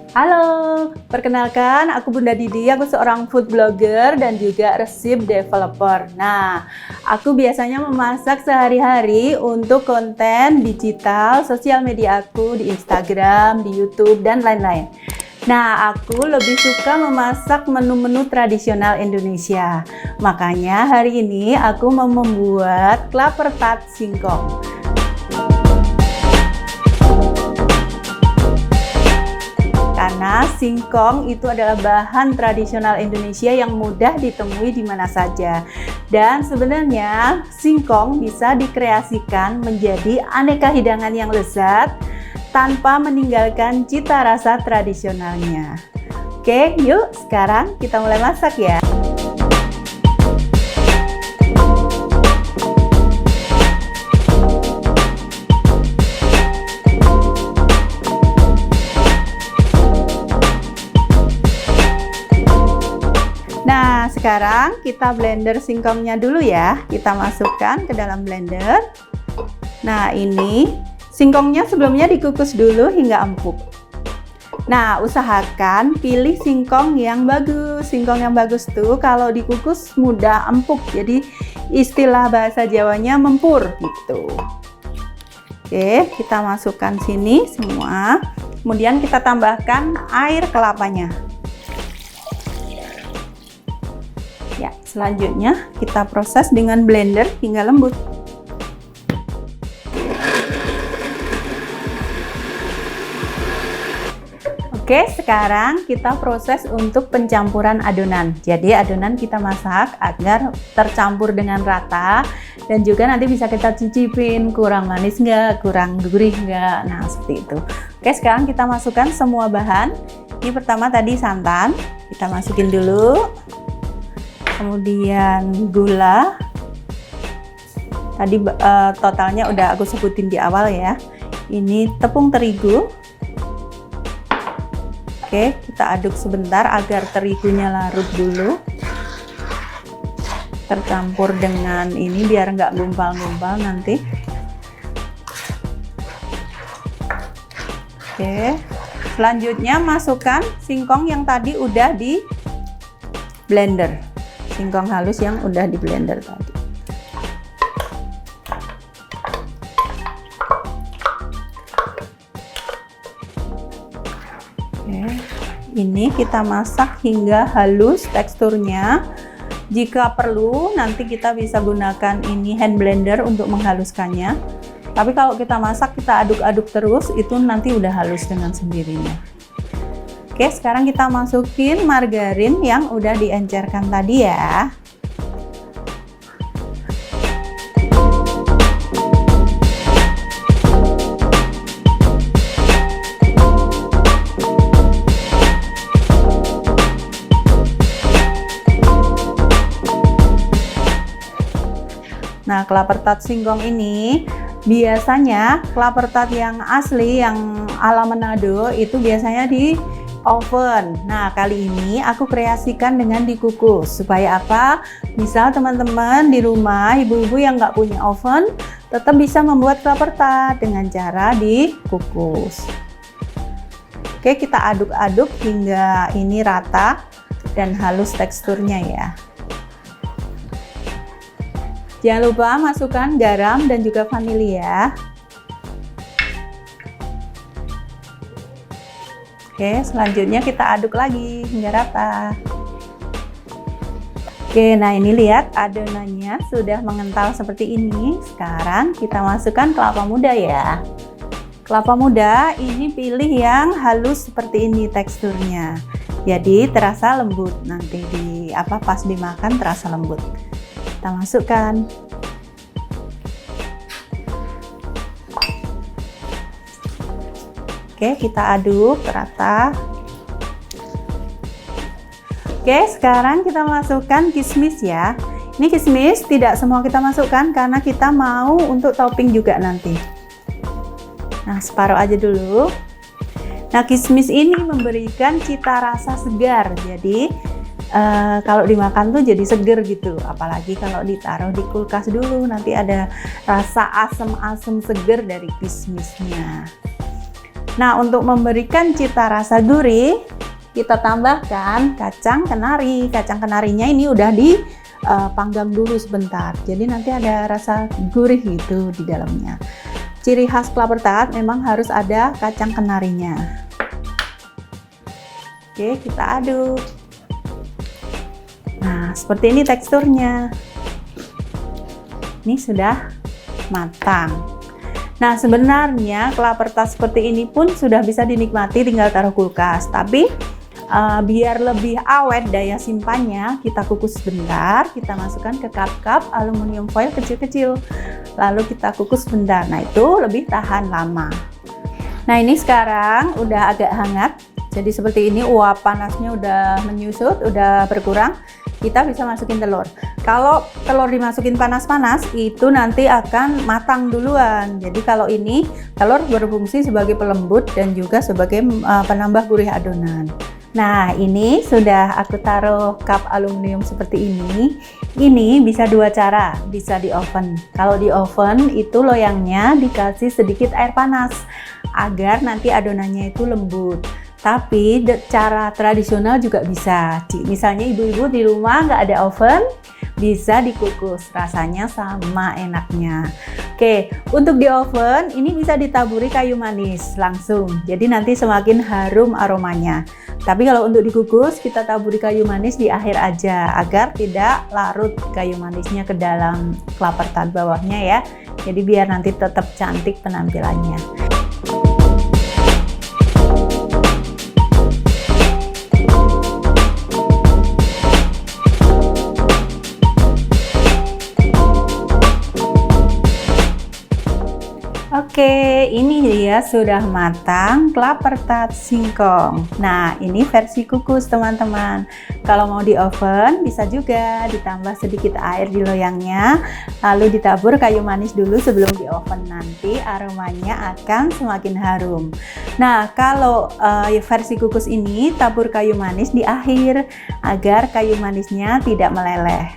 Halo, perkenalkan aku Bunda Didi, aku seorang food blogger dan juga resep developer. Nah, aku biasanya memasak sehari-hari untuk konten digital, sosial media aku di Instagram, di YouTube, dan lain-lain. Nah, aku lebih suka memasak menu-menu tradisional Indonesia. Makanya hari ini aku mau membuat klaper tart singkong. Karena singkong itu adalah bahan tradisional Indonesia yang mudah ditemui di mana saja. Dan sebenarnya singkong bisa dikreasikan menjadi aneka hidangan yang lezat tanpa meninggalkan cita rasa tradisionalnya. Oke, yuk sekarang kita mulai masak ya. Nah, sekarang kita blender singkongnya dulu ya. Kita masukkan ke dalam blender. Nah, ini singkongnya sebelumnya dikukus dulu hingga empuk. Nah, usahakan pilih singkong yang bagus. Singkong yang bagus tuh kalau dikukus mudah empuk. Jadi istilah bahasa Jawanya mempur gitu. Oke, kita masukkan sini semua. Kemudian kita tambahkan air kelapanya. Ya, selanjutnya kita proses dengan blender hingga lembut. Oke, sekarang kita proses untuk pencampuran adonan. Jadi adonan kita masak agar tercampur dengan rata dan juga nanti bisa kita cicipin kurang manis nggak, kurang gurih nggak. Nah, seperti itu. Oke, sekarang kita masukkan semua bahan. Ini pertama tadi santan, kita masukin dulu. Kemudian gula, tadi totalnya udah aku sebutin di awal ya. Ini tepung terigu. Oke, kita aduk sebentar agar terigunya larut dulu. Tercampur dengan ini biar nggak gumpal-gumpal nanti. Oke, selanjutnya masukkan singkong yang tadi udah di blender. Singkong halus yang udah di blender tadi. Oke, ini kita masak hingga halus teksturnya. Jika perlu nanti kita bisa gunakan ini hand blender untuk menghaluskannya. Tapi kalau kita masak kita aduk-aduk terus itu nanti udah halus dengan sendirinya. Oke, sekarang kita masukin margarin yang udah diencerkan tadi ya. Nah, klaper tart singkong ini biasanya klaper tart yang asli yang ala Manado itu biasanya di oven. Nah, kali ini aku kreasikan dengan dikukus. Supaya apa? Misal teman-teman di rumah, ibu-ibu yang nggak punya oven, tetap bisa membuat klaper tart dengan cara dikukus. Oke, kita aduk-aduk hingga ini rata dan halus teksturnya ya. Jangan lupa masukkan garam dan juga vanili ya. Oke, selanjutnya kita aduk lagi hingga rata. Oke, nah ini lihat adonannya sudah mengental seperti ini. Sekarang kita masukkan kelapa muda ya. Kelapa muda ini pilih yang halus seperti ini teksturnya. Jadi terasa lembut nanti pas dimakan terasa lembut. Kita masukkan. Oke, kita aduk rata. Oke, sekarang kita masukkan kismis ya. Ini kismis tidak semua kita masukkan karena kita mau untuk topping juga nanti. Nah, separuh aja dulu. Nah, kismis ini memberikan cita rasa segar. Jadi kalau dimakan tuh jadi seger gitu. Apalagi kalau ditaruh di kulkas dulu, nanti ada rasa asam-asam seger dari kismisnya. Nah, untuk memberikan cita rasa gurih, kita tambahkan kacang kenari. Kacang kenarinya ini udah dipanggang dulu sebentar. Jadi nanti ada rasa gurih gitu di dalamnya. Ciri khas kelapa tart memang harus ada kacang kenarinya. Oke, kita aduk. Nah, seperti ini teksturnya. Ini sudah matang. Nah, sebenarnya kelapa tart seperti ini pun sudah bisa dinikmati, tinggal taruh kulkas. Tapi biar lebih awet daya simpannya, kita kukus sebentar, kita masukkan ke cup-cup aluminium foil kecil-kecil. Lalu kita kukus sebentar. Nah, itu lebih tahan lama. Nah, ini sekarang udah agak hangat. Jadi seperti ini, uap panasnya udah menyusut, udah berkurang. Kita bisa masukin telur. Kalau telur dimasukin panas-panas, itu nanti akan matang duluan. Jadi kalau ini, telur berfungsi sebagai pelembut dan juga sebagai penambah gurih adonan. Nah, ini sudah aku taruh cup aluminium seperti ini. Ini bisa dua cara, bisa di oven. Kalau di oven itu loyangnya dikasih sedikit air panas agar nanti adonannya itu lembut. Tapi cara tradisional juga bisa. Misalnya ibu-ibu di rumah nggak ada oven, bisa dikukus. Rasanya sama enaknya. Oke, untuk di oven ini bisa ditaburi kayu manis langsung. Jadi nanti semakin harum aromanya. Tapi kalau untuk dikukus, kita taburi kayu manis di akhir aja agar tidak larut kayu manisnya ke dalam kelapa tart bawahnya ya. Jadi biar nanti tetap cantik penampilannya. Oke, ini dia sudah matang kelapa tart singkong. Nah, ini versi kukus teman-teman. Kalau mau di oven bisa juga ditambah sedikit air di loyangnya, lalu ditabur kayu manis dulu sebelum di oven. Nanti aromanya akan semakin harum. Nah, kalau versi kukus ini tabur kayu manis di akhir agar kayu manisnya tidak meleleh.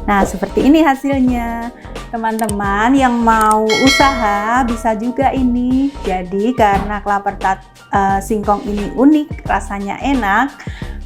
Nah, seperti ini hasilnya. Teman-teman yang mau usaha bisa juga ini. Jadi karena kelapa tart singkong ini unik, rasanya enak,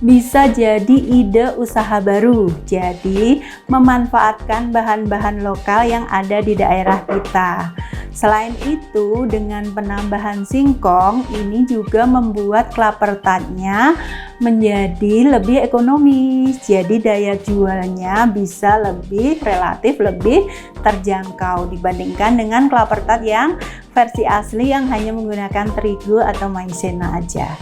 bisa jadi ide usaha baru. Jadi memanfaatkan bahan-bahan lokal yang ada di daerah kita. Selain itu, dengan penambahan singkong, ini juga membuat kelapa tartnya menjadi lebih ekonomis. Jadi daya jualnya bisa relatif lebih terjangkau dibandingkan dengan kelapa tart yang versi asli yang hanya menggunakan terigu atau maizena aja.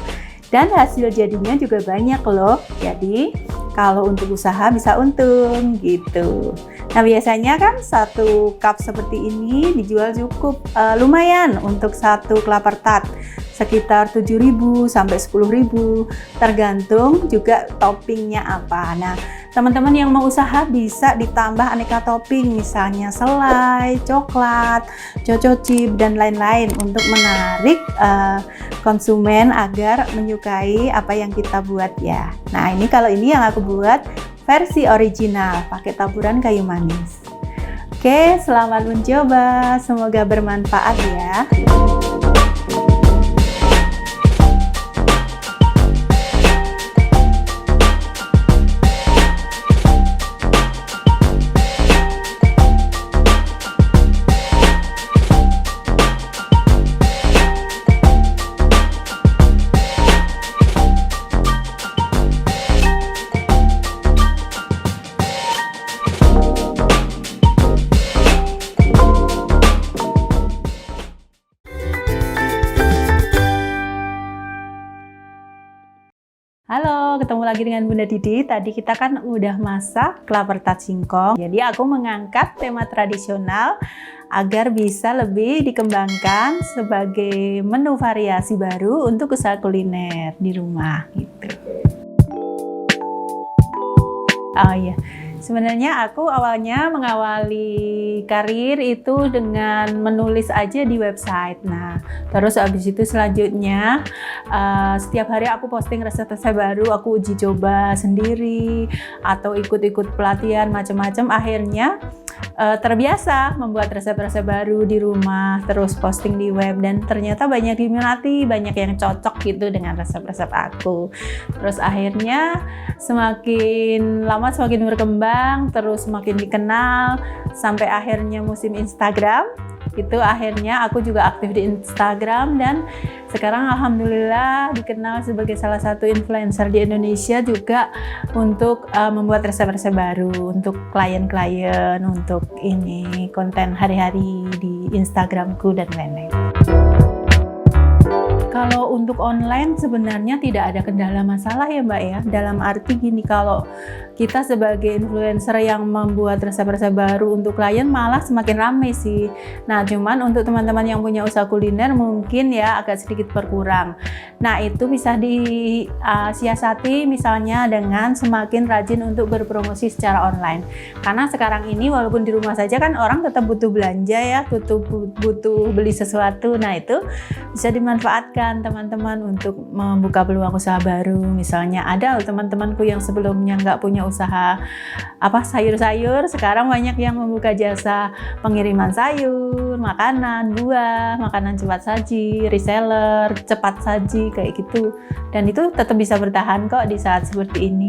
Dan hasil jadinya juga banyak loh. Jadi kalau untuk usaha bisa untung gitu. Nah, biasanya kan satu cup seperti ini dijual cukup lumayan untuk satu kelapa tart, sekitar 7.000 sampai 10.000, tergantung juga toppingnya apa. Nah, teman-teman yang mau usaha bisa ditambah aneka topping, misalnya selai, coklat, choco chip, dan lain-lain untuk menarik konsumen agar menyukai apa yang kita buat ya. Nah, ini kalau ini yang aku buat versi original pakai taburan kayu manis. Oke, selamat mencoba, semoga bermanfaat ya. Halo, ketemu lagi dengan Bunda Didi. Tadi kita kan udah masak kelapa tart singkong. Jadi aku mengangkat tema tradisional agar bisa lebih dikembangkan sebagai menu variasi baru untuk usaha kuliner di rumah gitu. Oh iya. Sebenarnya aku awalnya mengawali karir itu dengan menulis aja di website. Nah, terus abis itu selanjutnya setiap hari aku posting resep-resep baru, aku uji coba sendiri atau ikut-ikut pelatihan macam-macam. Akhirnya terbiasa membuat resep-resep baru di rumah, terus posting di web, dan ternyata banyak diminati, banyak yang cocok gitu dengan resep-resep aku. Terus akhirnya semakin lama semakin berkembang, terus semakin dikenal, sampai akhirnya musim Instagram. Itu akhirnya aku juga aktif di Instagram, dan sekarang alhamdulillah dikenal sebagai salah satu influencer di Indonesia juga untuk membuat resep-resep baru untuk klien-klien, untuk ini konten hari-hari di Instagramku dan lain-lain. Kalau untuk online sebenarnya tidak ada kendala masalah ya Mbak ya, dalam arti gini, kalau kita sebagai influencer yang membuat resep-resep baru untuk klien malah semakin ramai sih. Nah cuman untuk teman-teman yang punya usaha kuliner mungkin ya agak sedikit berkurang. Nah itu bisa disiasati misalnya dengan semakin rajin untuk berpromosi secara online. Karena sekarang ini walaupun di rumah saja kan orang tetap butuh belanja ya, butuh beli sesuatu. Nah itu bisa dimanfaatkan teman-teman untuk membuka peluang usaha baru. Misalnya ada teman-temanku yang sebelumnya nggak punya usaha sayur-sayur, sekarang banyak yang membuka jasa pengiriman sayur, makanan, buah, makanan cepat saji, reseller, cepat saji kayak gitu. Dan itu tetap bisa bertahan kok di saat seperti ini.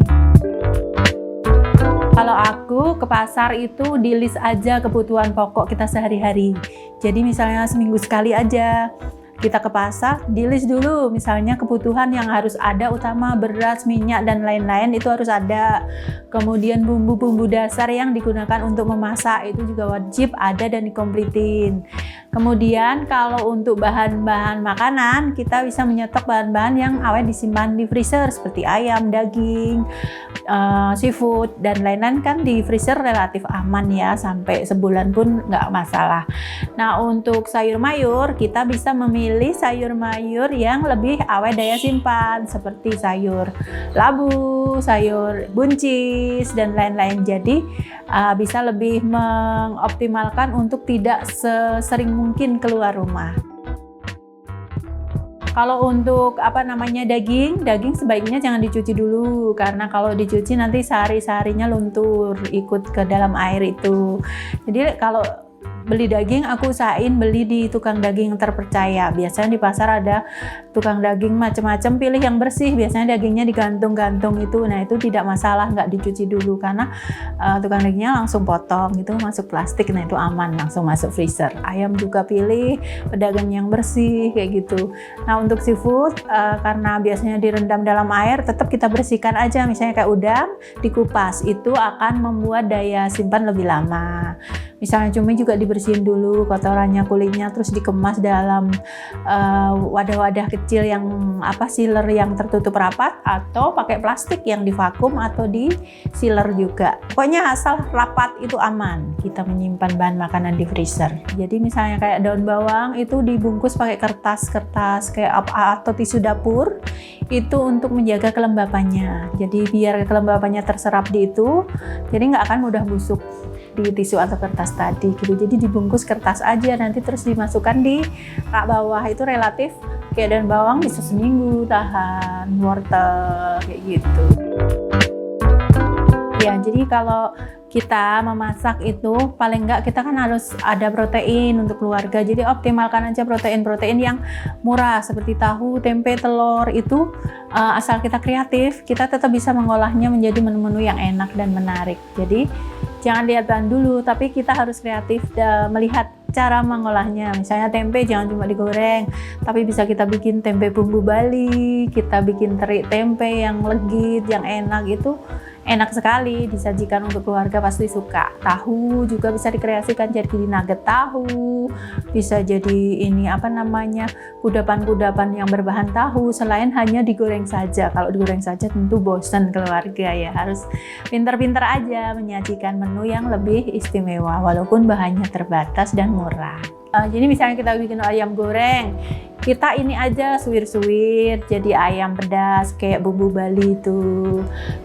Kalau aku ke pasar itu di list aja kebutuhan pokok kita sehari-hari. Jadi misalnya seminggu sekali aja kita ke pasar, di list dulu misalnya kebutuhan yang harus ada, utama beras, minyak, dan lain-lain itu harus ada. Kemudian bumbu-bumbu dasar yang digunakan untuk memasak itu juga wajib ada dan dikompletin. Kemudian kalau untuk bahan-bahan makanan, kita bisa menyetok bahan-bahan yang awet disimpan di freezer seperti ayam, daging, seafood, dan lain-lain kan di freezer relatif aman ya, sampai sebulan pun nggak masalah. Nah untuk sayur mayur kita bisa memilih sayur mayur yang lebih awet daya simpan seperti sayur labu, sayur buncis, dan lain-lain. Jadi bisa lebih mengoptimalkan untuk tidak sesering mungkin keluar rumah. Kalau untuk daging sebaiknya jangan dicuci dulu, karena kalau dicuci nanti sehari-seharinya luntur ikut ke dalam air itu. Jadi kalau beli daging aku usahain beli di tukang daging yang terpercaya. Biasanya di pasar ada tukang daging macam-macam, pilih yang bersih, biasanya dagingnya digantung-gantung itu. Nah itu tidak masalah, nggak dicuci dulu, karena tukang dagingnya langsung potong itu masuk plastik. Nah itu aman, langsung masuk freezer. Ayam juga pilih pedagang yang bersih kayak gitu. Nah untuk seafood karena biasanya direndam dalam air, tetap kita bersihkan aja, misalnya kayak udang dikupas, itu akan membuat daya simpan lebih lama. Misalnya cumi juga dibersihin dulu kotorannya, kulitnya, terus dikemas dalam wadah-wadah kecil yang sealer yang tertutup rapat, atau pakai plastik yang divakum atau di sealer juga. Pokoknya asal rapat itu aman kita menyimpan bahan makanan di freezer. Jadi misalnya kayak daun bawang itu dibungkus pakai kertas kayak atau tisu dapur, itu untuk menjaga kelembapannya. Jadi biar kelembapannya terserap di itu, jadi nggak akan mudah busuk di tisu atau kertas tadi gitu. Jadi dibungkus kertas aja, nanti terus dimasukkan di rak bawah. Itu relatif kayak daun bawang bisa seminggu tahan, wortel kayak gitu ya. Jadi kalau kita memasak itu paling enggak kita kan harus ada protein untuk keluarga, jadi optimalkan aja protein-protein yang murah seperti tahu, tempe, telur. Itu asal kita kreatif, kita tetap bisa mengolahnya menjadi menu-menu yang enak dan menarik. Jadi jangan lihat bahan dulu, tapi kita harus kreatif melihat cara mengolahnya. Misalnya tempe jangan cuma digoreng, tapi bisa kita bikin tempe bumbu Bali, kita bikin teri tempe yang legit, yang enak. Itu enak sekali, disajikan untuk keluarga pasti suka. Tahu juga bisa dikreasikan jadi nugget tahu, bisa jadi ini kudapan-kudapan yang berbahan tahu, selain hanya digoreng saja. Kalau digoreng saja tentu bosan keluarga ya, harus pinter-pinter aja menyajikan menu yang lebih istimewa walaupun bahannya terbatas dan murah. Jadi misalnya kita bikin ayam goreng, kita ini aja suwir-suwir jadi ayam pedas kayak bumbu Bali itu.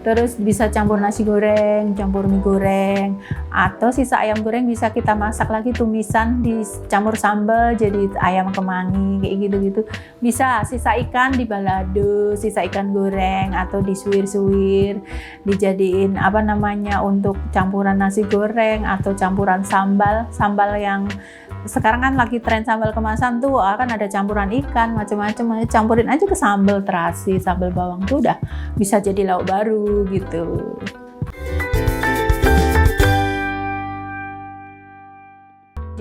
Terus bisa campur nasi goreng, campur mie goreng, atau sisa ayam goreng bisa kita masak lagi tumisan dicampur sambal jadi ayam kemangi kayak gitu-gitu. Bisa sisa ikan di balado, sisa ikan goreng atau disuwir-suwir dijadiin apa namanya untuk campuran nasi goreng atau campuran sambal yang sekarang kan lagi tren sambal kemasan tuh, kan ada campuran ikan macam-macam, campurin aja ke sambal terasi, sambal bawang tuh udah bisa jadi lauk baru gitu.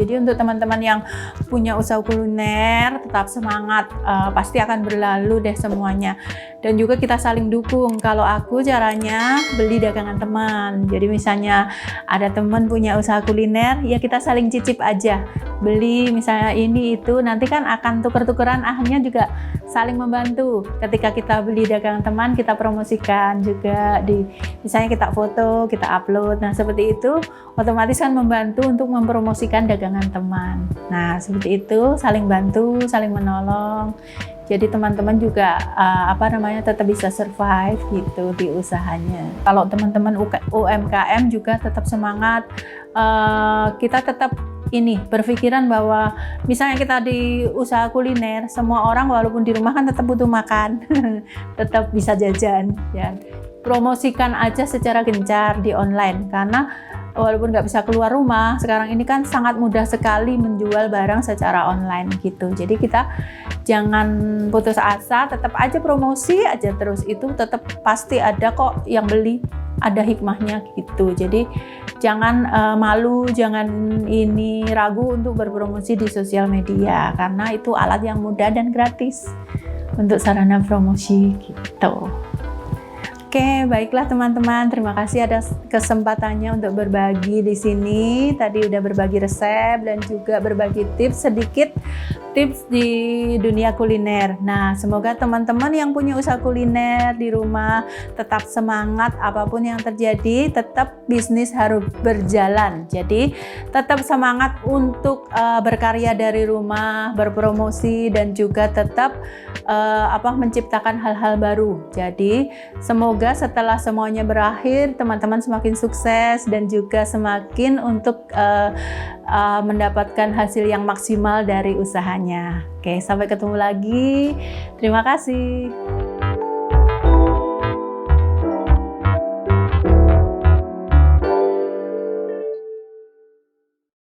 Jadi untuk teman-teman yang punya usaha kuliner tetap semangat, pasti akan berlalu deh semuanya. Dan juga kita saling dukung. Kalau aku caranya beli dagangan teman. Jadi misalnya ada teman punya usaha kuliner, ya kita saling cicip aja. Beli misalnya ini itu, nanti kan akan tuker-tukeran, akhirnya juga saling membantu. Ketika kita beli dagangan teman, kita promosikan juga misalnya kita foto, kita upload. Nah seperti itu otomatis kan membantu untuk mempromosikan dagangan teman. Nah seperti itu, saling bantu, saling menolong. Jadi teman-teman juga tetap bisa survive gitu di usahanya. Kalau teman-teman UMKM juga tetap semangat. Kita tetap berpikiran bahwa misalnya kita di usaha kuliner, semua orang walaupun di rumah kan tetap butuh makan, tetap bisa jajan. Ya. Promosikan aja secara gencar di online, karena walaupun nggak bisa keluar rumah, sekarang ini kan sangat mudah sekali menjual barang secara online gitu. Jadi kita jangan putus asa, tetap aja promosi aja terus, itu tetap pasti ada kok yang beli, ada hikmahnya gitu. Jadi jangan malu, jangan ragu untuk berpromosi di sosial media, karena itu alat yang mudah dan gratis untuk sarana promosi gitu. Oke, baiklah teman-teman, terima kasih ada kesempatannya untuk berbagi di sini. Tadi udah berbagi resep dan juga berbagi tips di dunia kuliner. Nah, semoga teman-teman yang punya usaha kuliner di rumah tetap semangat, apapun yang terjadi, tetap bisnis harus berjalan. Jadi, tetap semangat untuk berkarya dari rumah, berpromosi, dan juga tetap menciptakan hal-hal baru. Jadi, semoga setelah semuanya berakhir, teman-teman semakin sukses dan juga semakin untuk mendapatkan hasil yang maksimal dari usahanya. Oke, sampai ketemu lagi. Terima kasih.